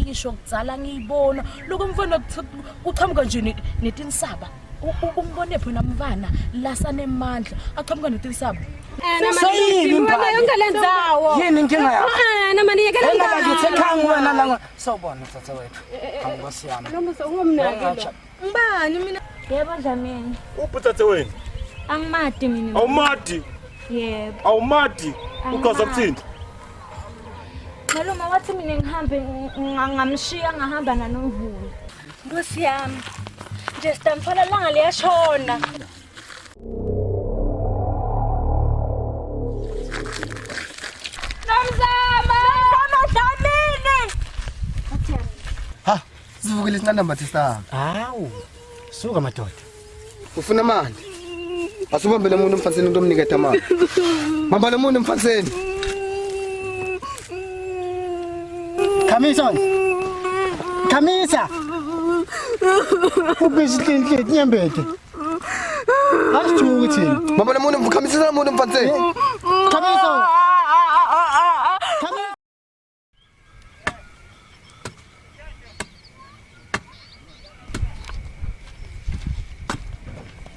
ngisho kudzala ngiyibona lokho mfana uqhamuka nje netinsaba umbone phela mfana la sanemandla aqhamuka netinsaba yini inkinga yakho nama niyekela ngithi wena la sawubona tata wethu angibasi yami lo musongomnake ngibani mina yebo Dlamini ubuthathe wena angimadi mina awumadi yebo awumadi ugaza kuthini malume wathi mina ngihambe ngamshiya ngahamba naNomvula Nkosi yami nje sitamthola langa liyashona Ha, sivukile sinqanda sami. hawu suka madoda Ufuna mali? Asubambele umuntu emfaniseni utomniketa imali. Mamba lo muntu emfaniseni. Khamisa ubesihleli nyembede asijuki thina Mamba lo muntu mkhamisela lo muntu emfaniseni. Khamisa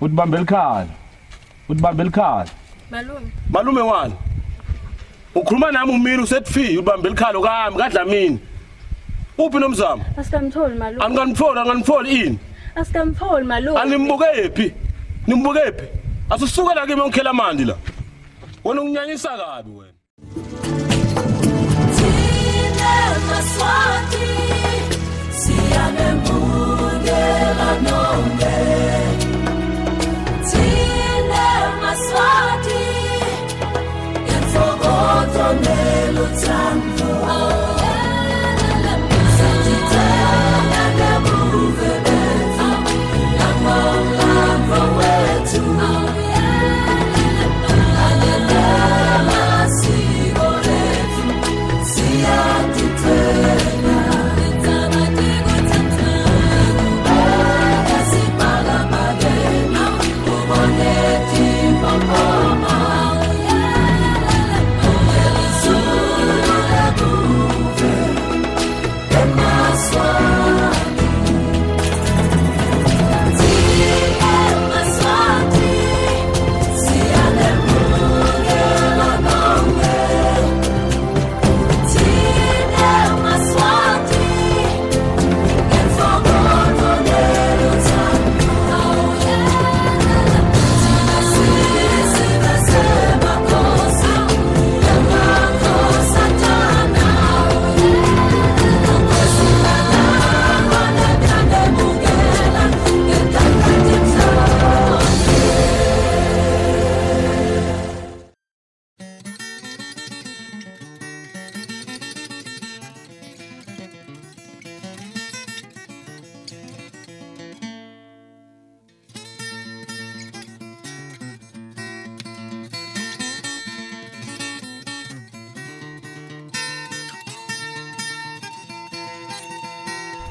Udibambe ikhala malume wani ukhuluma nami umini usethi udibambe ikhalo kami kaDlamini uphi nomzamo asikamtholi malume anganifoli ini asikamtholi malume animbukephi nimbukephi asusuka la kimi ongikhela mandi la wena unginyanyisa kabi wena Maswati siyane mbungela nonge Tine Maswati Yenfokoto nelutando Satitena nebuve betfu Namamlamba wetu Alele masiko letfu Siyatitena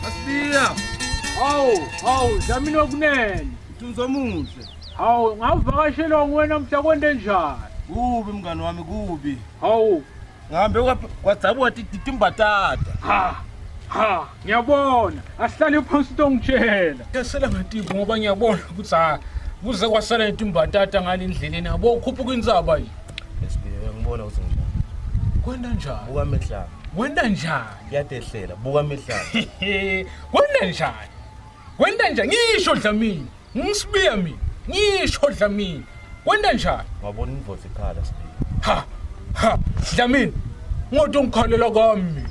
Asiya hawu Dlamini wakunene Tunzomuhle hawu ngavakashela nguwena mhla kwende njani kubi mngani wami kubi hawu ngihambe kwadzabwa timbatata ngiyabona asihlale phansi tongitshela yasela ngatibo ngoba ngiyabona ukuthi kuze kwasala timbatata ngalendleleni yabo ukhuphuka inzaba yini Esibiye ngibona ukuthi njani kwenda njani buka mehlala wenda njani yadehlela buka mehlala kwenda njani ngisho Dlamini ngisibiya mina ngisho Dlamini kwenda njani ngabona invoice ikhala Sibiye Dlamini ngoto ngikhalela kami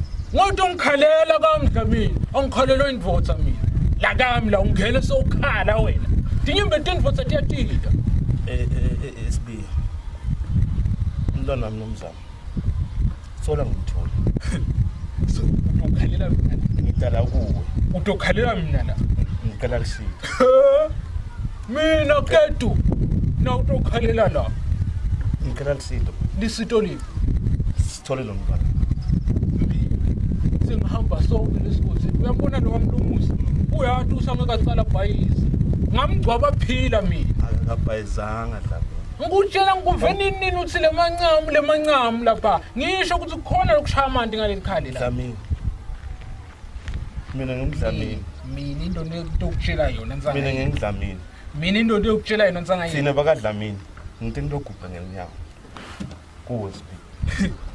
Dlamini angikhalela invoice mina la kami la ungena sokhala wena dinyimbe tinvoice tiyatida Sibiye umntwana wami nomzamo sola ngithola so ukhalela mina ngidala kuwe utokhalela mina la ngicela lisiphi mina ketu na utokhalela la ngicela lisito lisito lipi sithole lo mntwana sengihamba sonke lesikhosi uyambona nokamlungusi uyathi usangakaqala bhayisi ngamgcwaba phila mina akabhayizanga Dlamini ngikutshela ngikuveni nini uthi lemancamo lapha ngisho ukuthi kukhona lokushaya amanti ngaleli khali la Dlamini Mina ngimdlamini. Mina into nekutshela yona nsanga. Mina ngimdlamini. Mina into nekutshela yona nsanga. Sina bakadlamini. Nginte ngilogubha ngenyawo. Kuwe sibi.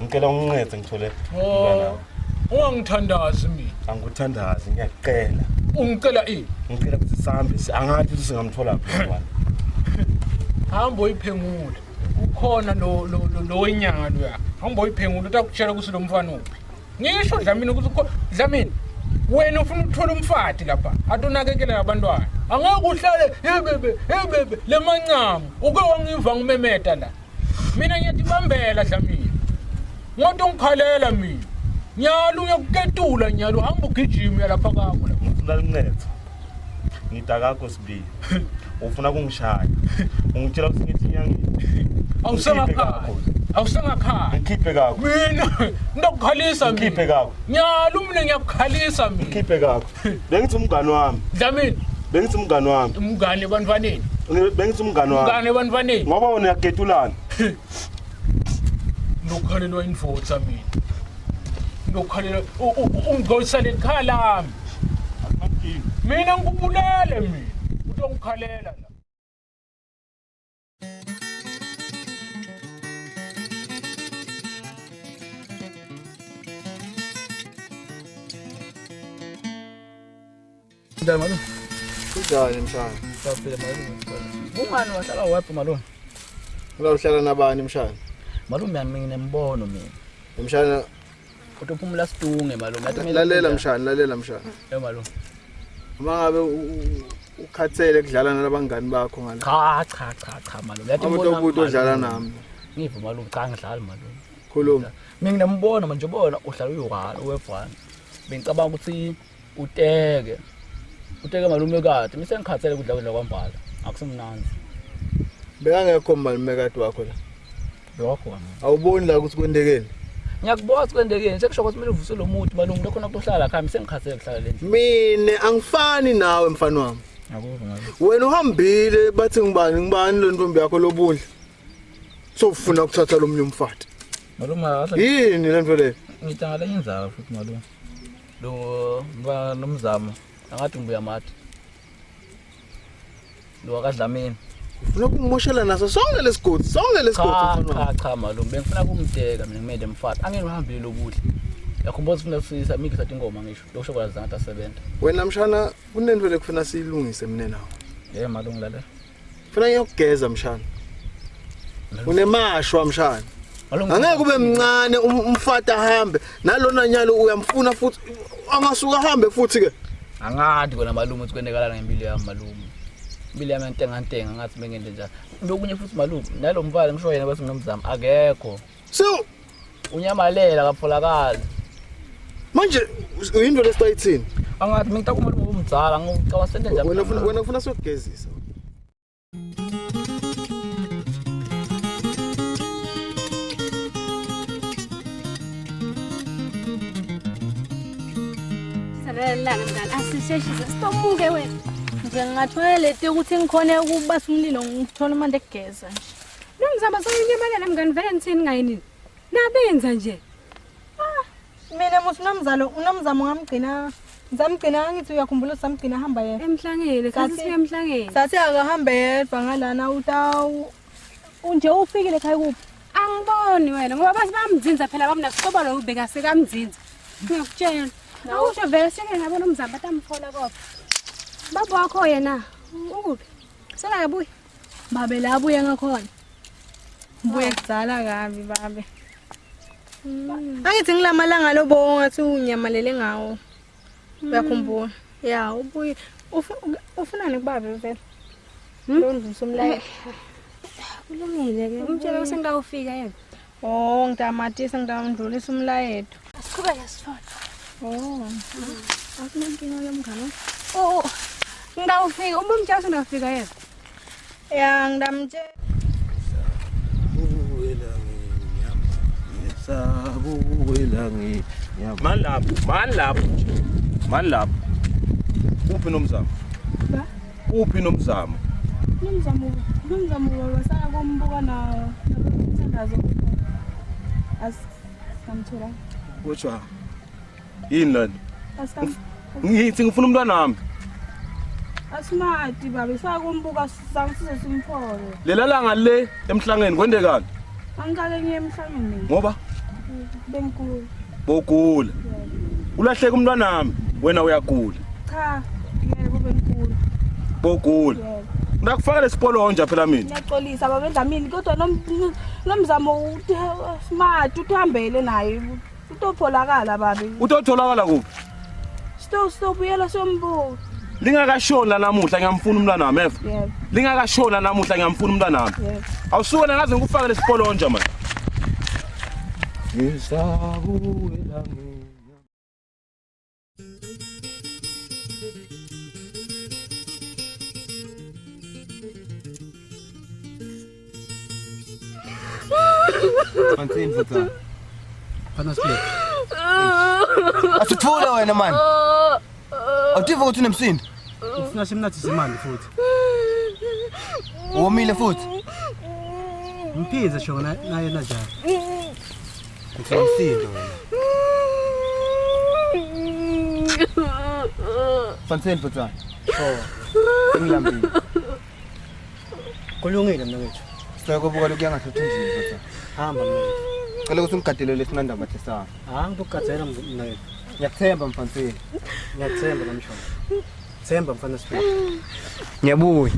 Ngicela ungincede ngithole umntwana. Ungangithandazi mina. Angikuthandazi ngiyacela. Ungicela ini? Ngicela ukuthi sihambe angathi ukuthi singamthola phezwana. Hamba uyiphengule. Ukhona lo wenyanga lo ya. Hamba uyiphengule utakutshela ukuthi lo mfana uphi. Ngisho Dlamini ukuthi Dlamini wena ufuna ukuthola umfati lapha. Atonakekela abantwana. Angeke uhlale hebebe lemancamo. Uke wangiva ngimemeta la. Mina ngiyatibambela Dlamini. Ngoto ngikhalela mina. Nyalo uyakuketula nyalo hamba ugijima lapha kwakho la. Ngifuna lincetho. Ngidakakho sibi. Ufuna kungishaya. Ungitshela ukuthi ngithi nyangini. Awusengakhaya. Ngikhiphe kakho. Mina ndokukhalisa mina. Ngikhiphe kakho. Nyalo mina ngiyakukhalisa mina. Ngikhiphe kakho. Bengithi umngani wami. Dlamini. Bengithi umngani wami. Umngane ebantwaneni. Bengithi umngani wami. Umngane ebantwaneni. Ngoba wena uyaketulana. Nokukhalela indvodza mina. Nokukhalela ungosale ekhaya lami. Mina ngikubulale mina. Utongikhalela la. Ndamalo. Kunjani mshana? Saphila malume. Ungani wahlala waphi malume? Uhlala nabani mshana? Malume yami nginembono mina. Mshana Utophumula sidunge malume. lalela mshana. Malume. Uma ngabe ukhathele kudlala nalabangani bakho ngala. Cha malume. Yathi Umuntu obude odlala nami. Ngiva malume cha ngidlala malume. Khuluma. Mina nginembono manje ubona uhlala uyokala uwefana. Bengicabanga ukuthi uteke malume kade mise ngikhathele kudla kwambala akusimnanzi Bekangekho malume kade wakho la. bewakhona Awuboni la ukuthi kwendekeni? ngiyakubona kwendekeni sekusho ukuthi kumele uvuse lo muthi malungu lokho nakuhlala khaya mise ngikhathele kuhlala lendlu Mina angifani nawe mfana wami. yakuba ngabe Wena uhambile bathi ngibani lo ntombi yakho lobundla. Sofuna ukuthatha lo mnye umfati. malume akahle Yini lento le? ngitangala inzalo futhi malume lo nomzamo angathi ngibuya mathi lo akadlamini Ufuna ukungimoshela naso sonke lesigodi cha malume bengifuna kumdeka mina ngimele mfati angihambile lobuhle yakhumbula ufuna kusisa mikisa ingoma ngisho lokusho kwazi ngathi asebenza Wena mshana kunento lekufuna siyilungise mina nawe. malume lale Ufuna ngiyogeza mshana. Unemashwa mshana. Angeke ube mncane umfata ahambe nalona nyalo uyamfuna futhi angasuka ahambe futhi ke. Angathi kona malume ukuthi kwendekala ngempilo yami malume. Impilo yami entenga ngathi bengende njalo. Lokunye futhi malume nalo mvale ngisho yena bese nginomzamo akekho. So Unyamalela kapholakala. manje uyinto lesitayithini. Angathi mina ngitaka umalume umdzala ngicabasende njalo. Wena ufuna sokugezisa. Salelanga mngani asisheshise sitomuke wena. Nje ngingathoyelete ukuthi ngikhone ukubasa umlilo ngithola amande ekugeza nje. Nomzamba soyinyamalela mngani vele ngithini ngayini? Nabenza nje. Mina muthi unomzamo ngamgcina ngithi uyakhumbula samgcina hamba yena Emhlangene sathi siya emhlangene. sathi akahamba yedwa ngalana utawu Unje ufikile ekhaya kuphi? Angiboni wena ngoba bathi bamdzinza phela bamnasicoba lo ubheka sekamdzinza. Ngiyakutshela. Awusho vele sike ngabona umzamba atamfola kopha. Baba wakho yena ukuphi? Sela kabuyi. babe la abuye ngakhona. Mbuye kudzala kabi babe. Angithi ngilamalanga lobo ngathi unyamalele ngawo. Uyakhumbula? Ya ubuye ufunani kubabe vele. Lo ndvusa umlaye. Kulungile ke. Umtshela ukuthi ngidawufika yena. Oh ngitamatisa ngidawundlulisa umlayeto. Asiqhubeke sifona. Oh. Akunenkinga yomngane. Oh. Ngidawufika umtshela ukuthi ngidawufika yena. Ya ngidamtshela. Mani lapho. Uphi nomzamo? Ba? Uphi nomzamo? Nomzamo wasala kombuka nawo. Nabathandazo. Samthola. Kuthiwa yini lana? Ngithi ngifuna umntwana wami. Asimati baba sakumbuka sangisize simphole. Lela langa le emhlangeni kwendekani? Angikake ngiye emhlangeni mina. Ngoba Benkulu. bogula. Ulahleka umntwana wami, wena uyagula. Cha, yebo benkulu. Bogula. Yebo. Ngakufaka lesipolo nje phela mina. Ngiyaxolisa baba endlamini kodwa nomzamo smart uthambele naye. Utopholakala baba. Utotholakala kuphi? Stopuyela sombuko. Lingakashona namuhla ngiyamfuna umntwana wami efa. Yebo. Lingakashona namuhla ngiyamfuna umntwana wami. Yebo. Awusuke ngaze ngikufake lesipolo nje manje. Ngisabuela mina. Fanzini futhi. Fana split. Asithula wena man. Awutiva ukuthi unemsindo? Ufuna simnathise imali futhi. Womile futhi. Mphize shona naye najani. Uthi umsindo wena. Fanzini futhi. Ngilambile. Kulungile mnewethu. Sikubuka lokhu yangahluthu njini futhi. Hamba mnewethu. Cela ukuthi ungigadelele sinandaba thesa. Ngikugatsela mnewethu. Ngiyakuthemba mfanzini. Ngiyathemba namshona. Themba mfana split. Ngiyabuya.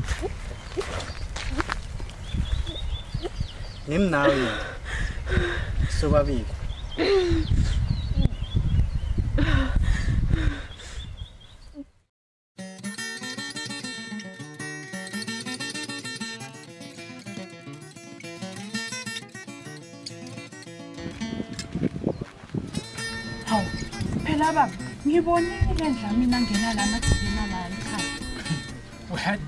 Ngimnawe yena. Sobabili. Hawu, phela baba, ngibonile nje mina ngena la magcina la ekhaya.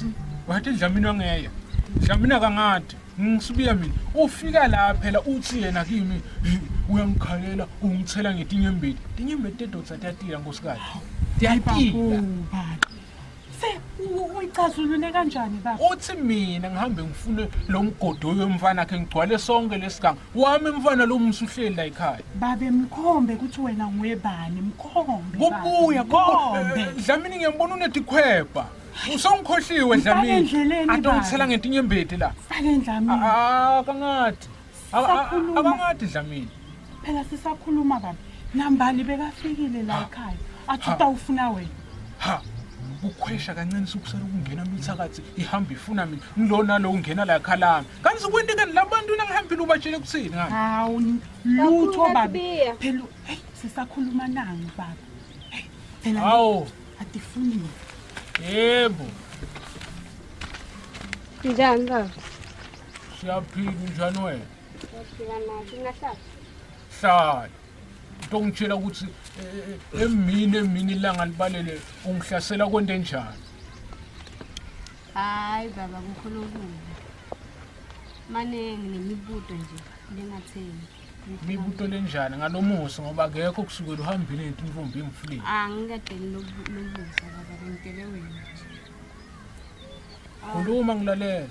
Wathi Dlamini wangeya. Dlamini kangathi ngisubiya mina. Ufika la phela uthi yena kimi uyangikhalela ungithela ngetinyembeti. Tinyembeti edothathatira ngosikazi. Tiyayipila. Se uyicazulule kanjani baba? Uthi mina ngihambe ngifune lo mgodo wemfana akhe ngigcwale sonke lesiganga. Wami mfana lo msuhleli la ekhaya. Babe mkhombe ukuthi wena nguyebani, mkhombe. Kubuya Dlamini ngiyambona unetikhwepha. Usongikhohliwe Dlamini. Atongithela ngetinyembeti la. Sake Dlamini. Kangathi. Akangathi Dlamini. Phela sisakhuluma baba. Nambali bekafikile la ekhaya. Athi utawufuna wena. Ha. Ukhwesha kancane sokusala ukungena mithakathi ihamba ifuna mina ngilona lo ungena la ekhalami kanti sikwendekani labantu nangihambile ubatshele kuthini ngani hawu lutho baba phela hey sisakhuluma nangi baba hey phela hawu atifuni yebo Njani baba? siyaphila njani wena Ngifika nathi ngahlala. hlala ngitongitshela ukuthi emini ilanga libalele ungihlasela konke njani Hayi baba kukhulukile. Mane nginemibuto nje ngingatheni. mibuto lenjani ngalomusa ngoba akekho kusukela uhambile intombi emfuleni Angikadeli lobusa baba ngitele wena. khuluma ngilalela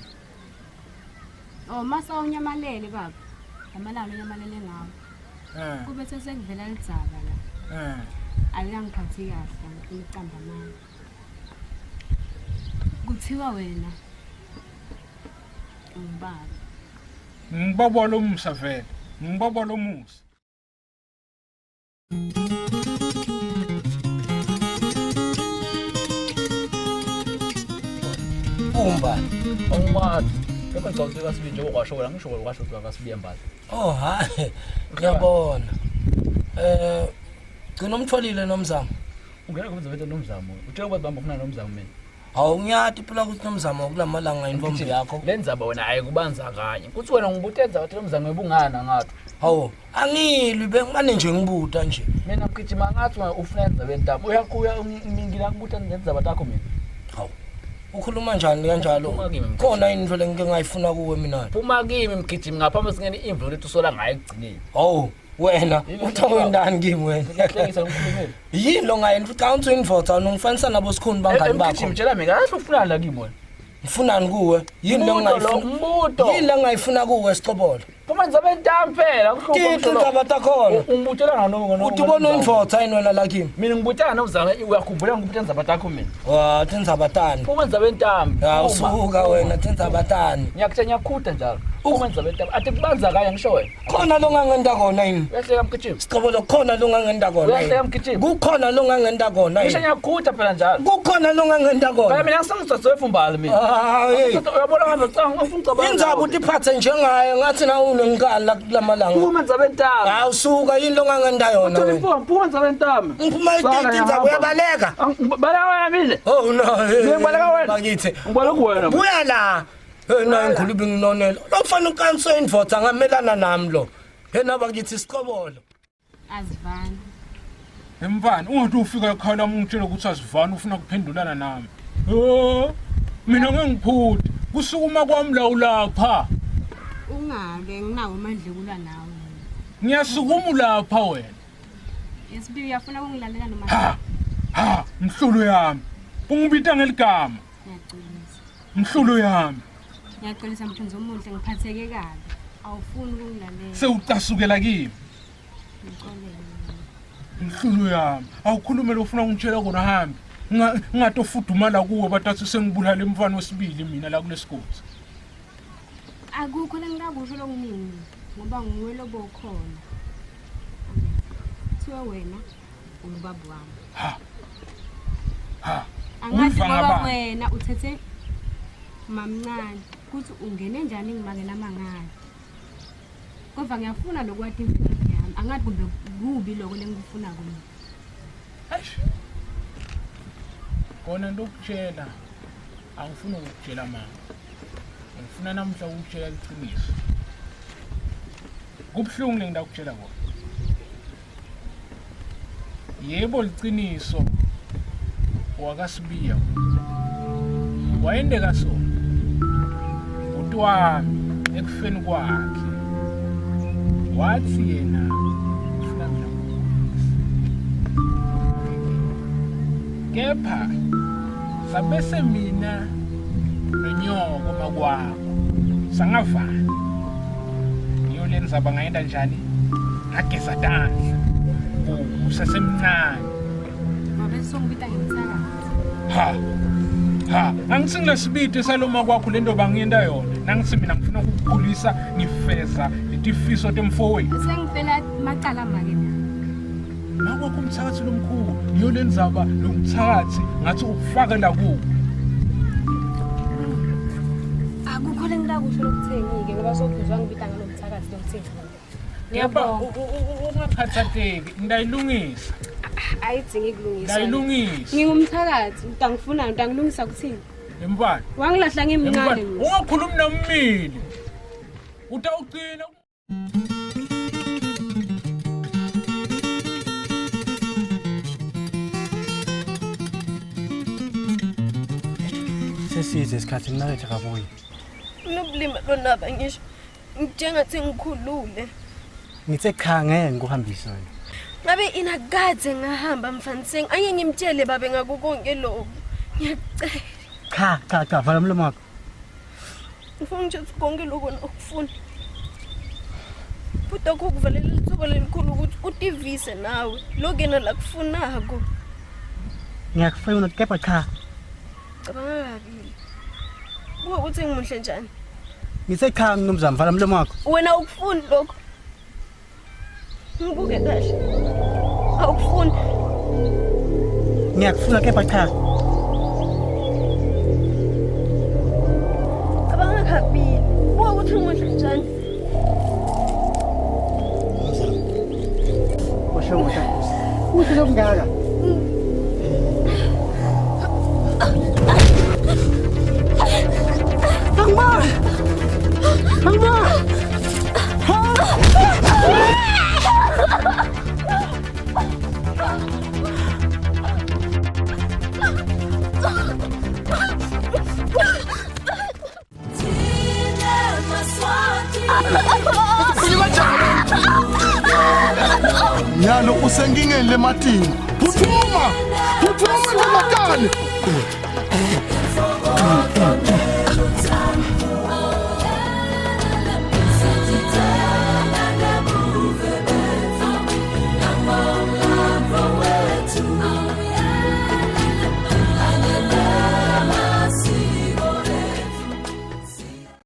Oh masa unyamalele baba. Amalalo unyamalele ngawo. Kube sesengivela lidzaba la. Ayangiphathi kahle ngicamba manje. Kuthiwa wena umbaba. ngibaba lo musa vele ngibaba lo musa Umbani. Awumathi. Kepha ngicela sibe nje okwasho wena ngisho kwasho akasibiya mbazi. Oh hayi. Ngiyabona. Gcina umtholile nomzamo. Ungena kubenza vele nomzamo. Utshela ukuthi bamba ufuna nomzamo mina. Hawu ngiyathi phela ukuthi nomzamo kulamalanga intombi yakho. Lenzaba wena ayikubanza kanye. Kuthi wena ngibutenza ukuthi nomzamo ebungana ngathi. Hawu angilwi bengimane nje ngibuta nje. Mina ngigijima ngathi ufuna enza bentaba. Uyakuya ngingila ngibuta nenzaba takho mina. Hawu. Ukhuluma njani kanjalo? Khona into le ngike ngayifuna kuwe mina. Phuma kimi mgijimi ngaphambi singene imvelo lethu sola ngaye egcineni. Hawu wena uthawendani kimi wena? Ngiyahlekisa ngikhulumile. Yini lo ngaye uca unthi indvodza ungifanisa nabo sikhuni bangani bakho. Ngijimtshela mina kahle ufuna la kimi wena. Ngifunani kuwe? Yini le ngayifuna? Umbuto. Yini le ngayifuna kuwe Sixobolo? phuma ngizabe entamo phela Kiti indzaba takhona. ungibutela ngano Uthi bona unifotha yini wena lakini? mina ngibutela nomzana uyakhumbula ngibutela indzaba takho mina Wa tindzaba tani. phuma ngizabe entamo Ya usuka wena tindzaba tani. ngiyakutha njalo phuma ngizabe entamo athi kubanza kanye ngisho wena Khona longangenda khona yini? uyahleka mgijima Siqobolo khona longangenda khona. uyahleka mgijima Kukhona longangenda khona ngisho yini? ngiyakutha phela njalo Kukhona longangenda phela khona. mina ngisangizasefumbala mina Hayi. uyabona ngami ngicanga ngifuna ucabanga Indzaba utiphathe njengaye ngathi na unenkala kulamalanga. phuma ngizabe entamo Awusuka yini longangenda yona wena? phuma ngizabe entamo Ngiphuma ititi indzaba uyabaleka. baleka wena mile Oh no. Ngibaleka wena. Bakithi. ngibaleka wena Buya la. Na ngikhuluma nginonela. Lofana ukanso indvodza ngamelana nami lo. Yena bakithi siqobolo. Azivani. Mfana, ungathi ufika ekhaya lami ungitshela ukuthi asivani ufuna kuphendulana nami. Mina ngengiphuthi. Kusukuma kwami la ulapha. Ungake nginawo amandla kulwa nawe. Ngiyasukuma lapha wena. Yesibi uyafuna ukungilalela noma Ha, mhlulo yami. Ungibita ngeligama. ngiyaqinisa. Mhlulo yami. Ngiyaqinisa mthunzi omuhle ngiphatheke kabi. Awufuni ukungilalela. Sewutasukela kimi. Ngixolele. Mhlulo yami. Awukhulume lo ufuna ungitshela kona hambi. Ngatofudumala kuwe batathi sengibulala emfana wesibili mina la kunesikhozi. Akukho lengakusho lokuningi ngoba nguwe lobokhona. Thiwa wena ubaba wami. Angathi baba wena uthethe mamncane kuthi ungene njani ngimangena amangani. Kodwa ngiyafuna lokwathi imvelaphi yami. Angathi kumbe kubi lokho lengifuna kimi. Eish. Kona ndokutshela. Angifuni ukutshela mama. Ngifuna namhla ukutshela iqiniso. Kubhlungu ngidakutshela kona. Yebo liqiniso. Wakasibiya. Wayendeka so. Utwami ekufeni kwakhe. Wathi yena ufuna mina kepha sabese mina nonyoko makwakho sangavana iyo lenzaba ngayenda njani ngageza tandla usesemncane Ngabe songibita ngemsakazi. Angisingile sibite saloma kwakho lento bangiyenda yona nangithi mina ngifuna ukukhulisa ngifeza letifiso temfowethu Sengifela macala make. nakwakho umthakathi lomkhulu iyo lenzaba lomthakathi ngathi ukufaka la kuwo Akukho lengakusho lokuthengike ngoba sokuzwa ngibita ngalomthakathi lokuthengike. Yaba ungakhathatheki ndayilungisa Ayidingi kulungisa. ndayilungisa Ngingumthakathi, ngifuna ngilungisa kuthini? Emfana Wangilahla ngimncane. ungakhulumi nomini utawucina Sesize isikhathi mnalethe kabuye. Unobulima lonaba ngisho. Njengathi ngikhulule. Ngithe cha ngeke ngikuhambise wena. Ngabe inakade ngahamba mfaniseng anye ngimtshele babe ngakukonke lokho. Ngiyacela. Cha vala umlomo wakho. Ngifuna nje konke lokho okufuna. Futhi akukuvalela lithuba lelikhulu ukuthi utivise nawe lokena la kufunako. Ngiyakufuna kepha cha. Cabanga kabili. Kuba ukuthi ngimuhle njani? Ngithe cha mnumzane vala umlomo wakho. Wena ukufuni lokho. Ngibuke kahle. Awufuni. Ngiyakufuna kepha cha. Cabanga kabili. Kuba ukuthi ngimuhle njani? Washo uthi lokungaka. Nyalo usengingeni lematini. Phuthuma! Phuthuma ngemakani.